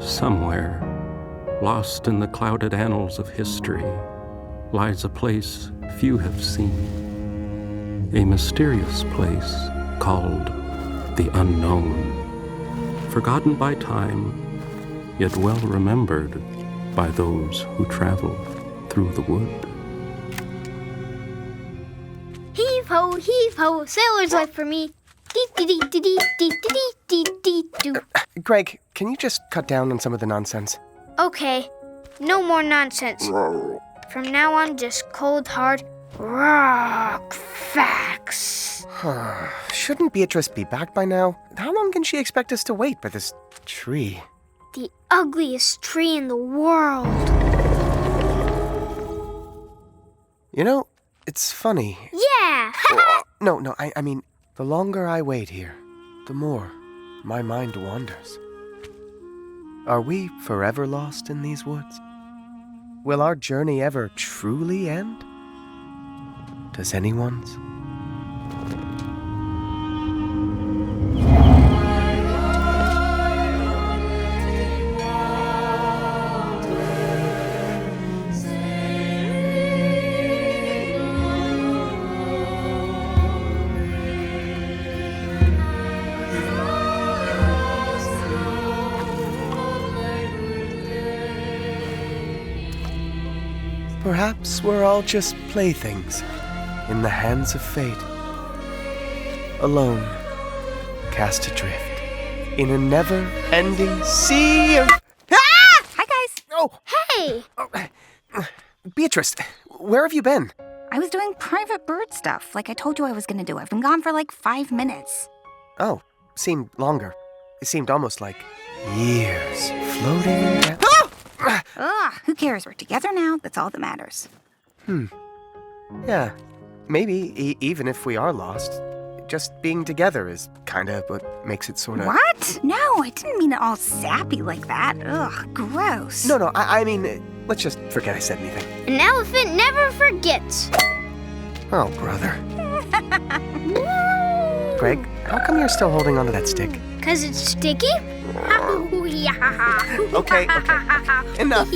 Somewhere, lost in the clouded annals of history, lies a place few have seen. A mysterious place called the unknown. Forgotten by time, yet well remembered by those who travel through the wood. Heave ho, sailor's life for me. Greg, can you just cut down on some of the nonsense? Okay, no more nonsense. From now on, just cold, hard, rock facts. Shouldn't Beatrice be back by now? How long can she expect us to wait by this tree? The ugliest tree in the world. You know, it's funny. Yeah! No, I mean, the longer I wait here, the more my mind wanders. Are we forever lost in these woods? Will our journey ever truly end? Does anyone's? Perhaps we're all just playthings in the hands of fate. Alone, cast adrift in a never-ending sea of... Ah! Hi, guys. Oh! Hey! Beatrice, where have you been? I was doing private bird stuff, like I told you I was gonna do. I've been gone for like 5 minutes. Oh, seemed longer. It seemed almost like years floating down... Ugh, who cares? We're together now. That's all that matters. Yeah, maybe even if we are lost, just being together is kind of what makes it sort of... What? No, I didn't mean it all sappy like that. Ugh, gross. No, I mean, let's just forget I said anything. An elephant never forgets. Oh, brother. Greg, how come you're still holding onto that stick? 'Cause it's sticky? Okay. Enough.